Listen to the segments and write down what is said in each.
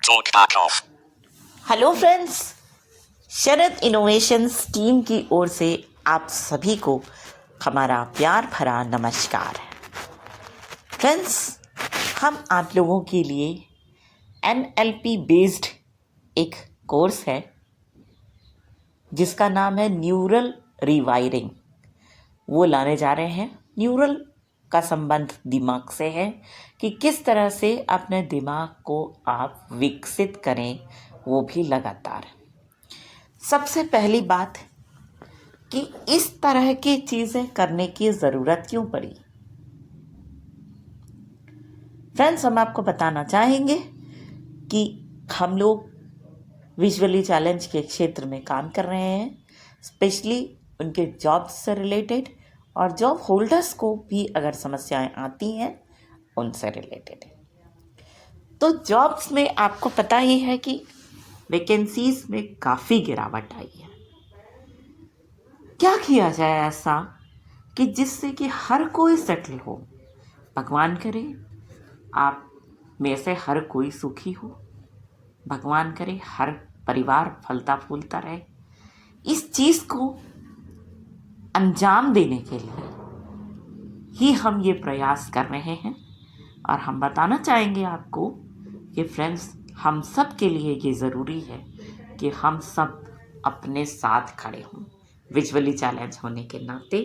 Talk back off. Hello friends, Sharad innovations team की ओर से आप सभी को हमारा प्यार भरा नमस्कार। फ्रेंड्स, हम आप लोगों के लिए NLP बेस्ड एक कोर्स है जिसका नाम है न्यूरल रिवायरिंग, वो लाने जा रहे हैं। न्यूरल का संबंध दिमाग से है कि किस तरह से अपने दिमाग को आप विकसित करें, वो भी लगातार। सबसे पहली बात कि इस तरह की चीज़ें करने की ज़रूरत क्यों पड़ी। फ्रेंड्स, हम आपको बताना चाहेंगे कि हम लोग विजुअली चैलेंज के क्षेत्र में काम कर रहे हैं, स्पेशली उनके जॉब से रिलेटेड, और जॉब होल्डर्स को भी अगर समस्याएं आती हैं उनसे रिलेटेड। तो जॉब्स में आपको पता ही है कि वैकेंसीज में काफ़ी गिरावट आई है। क्या किया जाए ऐसा कि जिससे कि हर कोई सेटल हो। भगवान करे आप में से हर कोई सुखी हो, भगवान करे हर परिवार फलता फूलता रहे। इस चीज़ को अंजाम देने के लिए ही हम ये प्रयास कर रहे हैं, और हम बताना चाहेंगे आपको कि फ्रेंड्स, हम सब के लिए ये ज़रूरी है कि हम सब अपने साथ खड़े हों। विजुअली चैलेंज होने के नाते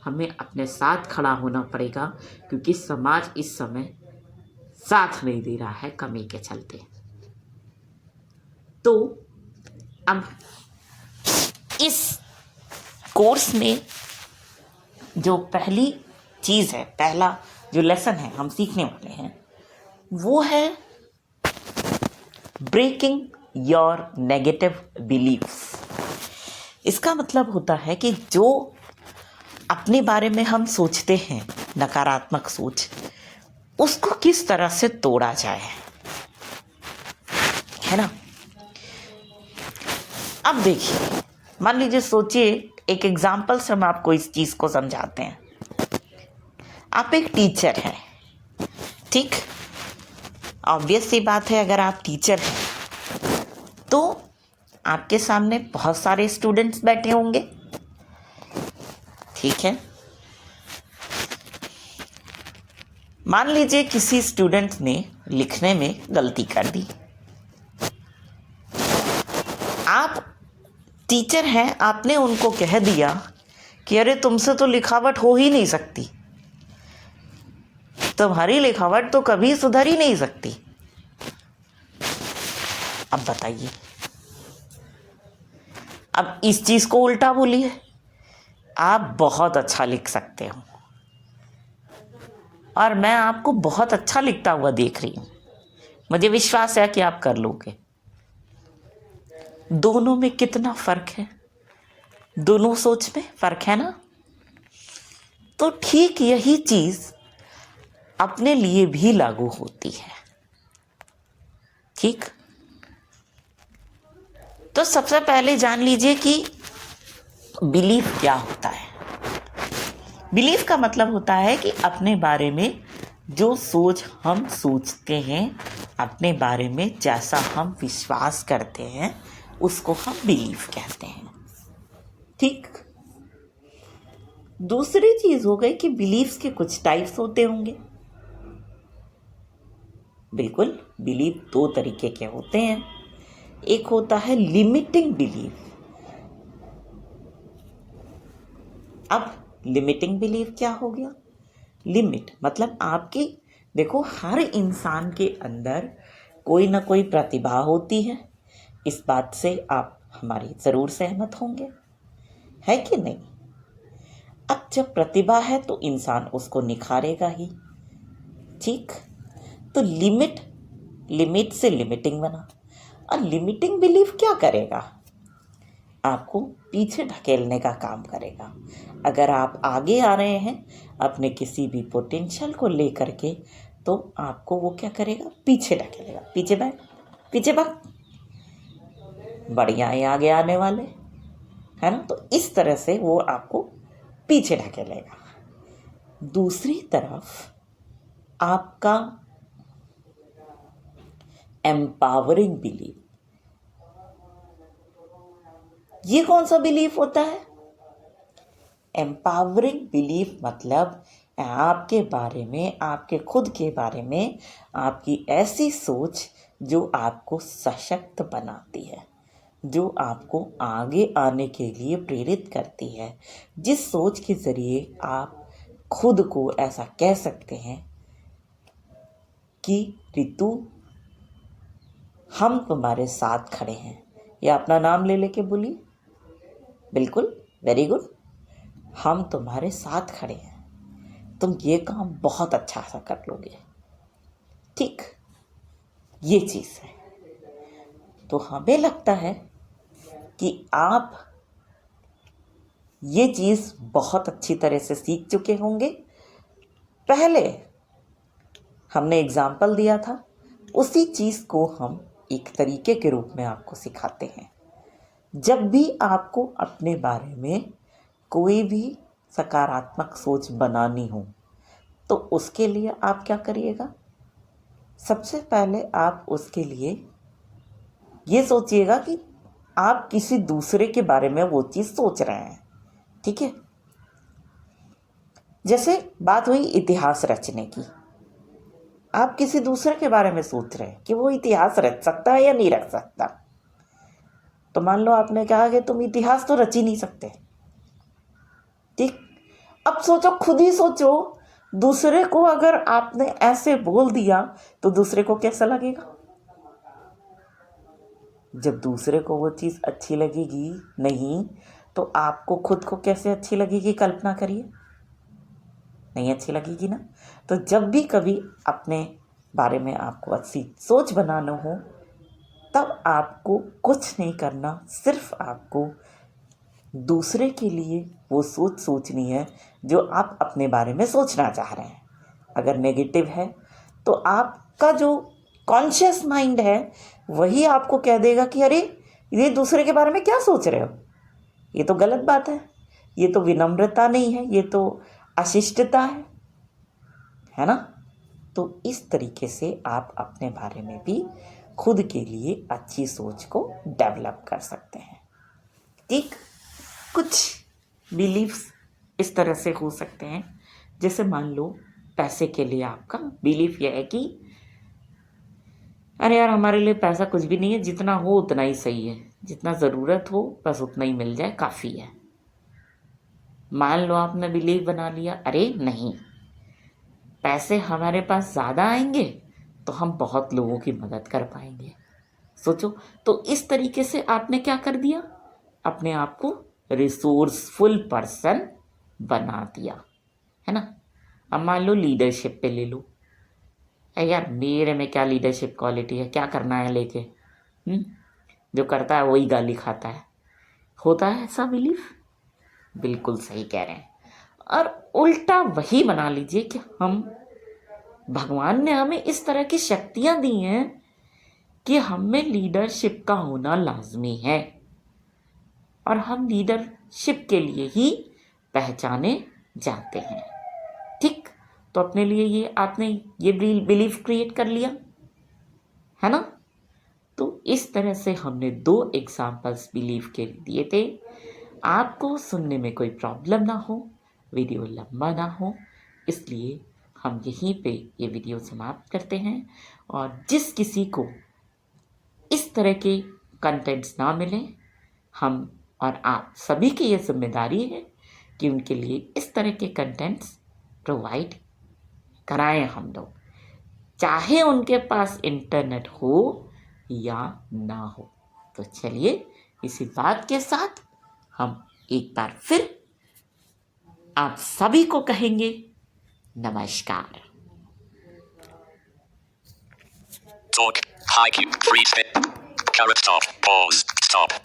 हमें अपने साथ खड़ा होना पड़ेगा, क्योंकि समाज इस समय साथ नहीं दे रहा है कमी के चलते। तो अब इस कोर्स में जो पहली चीज़ है, पहला जो लेसन है हम सीखने वाले हैं, वो है ब्रेकिंग योर नेगेटिव बिलीफ्स। इसका मतलब होता है कि जो अपने बारे में हम सोचते हैं, नकारात्मक सोच, उसको किस तरह से तोड़ा जाए, है ना। अब देखिए, मान लीजिए, सोचिए, एक एग्जाम्पल से हम आपको इस चीज़ को समझाते हैं। आप एक टीचर हैं, ठीक। ऑब्वियस सी बात है, अगर आप टीचर हैं तो आपके सामने बहुत सारे स्टूडेंट्स बैठे होंगे, ठीक है। मान लीजिए किसी स्टूडेंट ने लिखने में गलती कर दी। आप टीचर हैं, आपने उनको कह दिया कि अरे तुमसे तो लिखावट हो ही नहीं सकती, तुम्हारी लिखावट तो कभी सुधर ही नहीं सकती। अब बताइए, अब इस चीज़ को उल्टा बोलिए, आप बहुत अच्छा लिख सकते हो और मैं आपको बहुत अच्छा लिखता हुआ देख रही हूँ, मुझे विश्वास है कि आप कर लोगे। दोनों में कितना फ़र्क है, दोनों सोच में फ़र्क है ना। तो ठीक यही चीज़ अपने लिए भी लागू होती है, ठीक। तो सबसे पहले जान लीजिए कि बिलीफ क्या होता है। बिलीफ का मतलब होता है कि अपने बारे में जो सोच हम सोचते हैं, अपने बारे में जैसा हम विश्वास करते हैं, उसको हम बिलीफ कहते हैं, ठीक। दूसरी चीज़ हो गई कि बिलीफ्स के कुछ टाइप्स होते होंगे। बिल्कुल, बिलीफ दो तरीके के होते हैं। एक होता है लिमिटिंग बिलीफ। अब लिमिटिंग बिलीफ क्या हो गया। लिमिट मतलब आपकी, देखो, हर इंसान के अंदर कोई ना कोई प्रतिभा होती है, इस बात से आप हमारी ज़रूर सहमत होंगे, है कि नहीं। अब जब प्रतिभा है तो इंसान उसको निखारेगा ही, ठीक। तो लिमिट से लिमिटिंग बना, और लिमिटिंग बिलीफ क्या करेगा, आपको पीछे ढकेलने का काम करेगा। अगर आप आगे आ रहे हैं अपने किसी भी पोटेंशियल को लेकर के, तो आपको वो क्या करेगा, पीछे ढकेलेगा। पीछे बैठ, पीछे भाग, बढ़िया है आगे आने वाले, है ना। तो इस तरह से वो आपको पीछे ढकेलेगा। दूसरी तरफ आपका एम्पावरिंग बिलीफ। ये कौन सा बिलीफ होता है? एम्पावरिंग बिलीफ मतलब आपके बारे में, आपके खुद के बारे में आपकी ऐसी सोच जो आपको सशक्त बनाती है, जो आपको आगे आने के लिए प्रेरित करती है, जिस सोच के ज़रिए आप खुद को ऐसा कह सकते हैं कि रितु, हम तुम्हारे साथ खड़े हैं। या अपना नाम ले लेके बोलिए, बिल्कुल, वेरी गुड, हम तुम्हारे साथ खड़े हैं, तुम ये काम बहुत अच्छा सा कर लोगे। ठीक, ये चीज़ है। तो हमें लगता है कि आप ये चीज़ बहुत अच्छी तरह से सीख चुके होंगे। पहले हमने एग्जाम्पल दिया था, उसी चीज़ को हम एक तरीके के रूप में आपको सिखाते हैं। जब भी आपको अपने बारे में कोई भी सकारात्मक सोच बनानी हो तो उसके लिए आप क्या करिएगा? सबसे पहले आप उसके लिए ये सोचिएगा कि आप किसी दूसरे के बारे में वो चीज़ सोच रहे हैं। ठीक है, जैसे बात हुई इतिहास रचने की, आप किसी दूसरे के बारे में सोच रहे हैं कि वो इतिहास रच सकता है या नहीं रच सकता। तो मान लो आपने कहा कि तुम इतिहास तो रच ही नहीं सकते। ठीक, अब सोचो, खुद ही सोचो, दूसरे को अगर आपने ऐसे बोल दिया तो दूसरे को कैसा लगेगा? जब दूसरे को वो चीज़ अच्छी लगेगी नहीं, तो आपको खुद को कैसे अच्छी लगेगी? कल्पना करिए, नहीं अच्छी लगेगी ना। तो जब भी कभी अपने बारे में आपको अच्छी सोच बनाना हो, तब आपको कुछ नहीं करना, सिर्फ आपको दूसरे के लिए वो सोच सोचनी है जो आप अपने बारे में सोचना चाह रहे हैं। अगर नेगेटिव है तो आपका जो कॉन्शियस माइंड है वही आपको कह देगा कि अरे, ये दूसरे के बारे में क्या सोच रहे हो, ये तो गलत बात है, ये तो विनम्रता नहीं है, ये तो अशिष्टता है ना। तो इस तरीके से आप अपने बारे में भी खुद के लिए अच्छी सोच को डेवलप कर सकते हैं। ठीक, कुछ बिलीफ्स इस तरह से हो सकते हैं, जैसे मान लो पैसे के लिए आपका बिलीफ यह है कि अरे यार, हमारे लिए पैसा कुछ भी नहीं है, जितना हो उतना ही सही है, जितना ज़रूरत हो बस उतना ही मिल जाए काफ़ी है। मान लो आपने बिलीफ बना लिया, अरे नहीं, पैसे हमारे पास ज़्यादा आएंगे तो हम बहुत लोगों की मदद कर पाएंगे। सोचो, तो इस तरीके से आपने क्या कर दिया? अपने आप को रिसोर्सफुल पर्सन बना दिया, है ना। अब मान लो लीडरशिप पे ले लो, यार मेरे में क्या लीडरशिप क्वालिटी है, क्या करना है लेके, जो करता है वही गाली खाता है। होता है ऐसा बिलीफ? बिल्कुल सही कह रहे हैं। और उल्टा वही बना लीजिए कि हम, भगवान ने हमें इस तरह की शक्तियां दी हैं कि हमें लीडरशिप का होना लाजमी है और हम लीडरशिप के लिए ही पहचाने जाते हैं। ठीक, तो अपने लिए ये आपने ये बिलीफ क्रिएट कर लिया, है ना। तो इस तरह से हमने 2 एग्जाम्पल्स बिलीफ के दिए थे। आपको सुनने में कोई प्रॉब्लम ना हो, वीडियो लंबा ना हो, इसलिए हम यहीं पे ये वीडियो समाप्त करते हैं। और जिस किसी को इस तरह के कंटेंट्स ना मिलें, हम और आप सभी की ये जिम्मेदारी है कि उनके लिए इस तरह के कंटेंट्स प्रोवाइड कराएं हम लोग, चाहे उनके पास इंटरनेट हो या ना हो। तो चलिए, इसी बात के साथ हम एक बार फिर आप सभी को कहेंगे नमस्कार। Talk, high cube, freeze, carrot stop, pause, stop.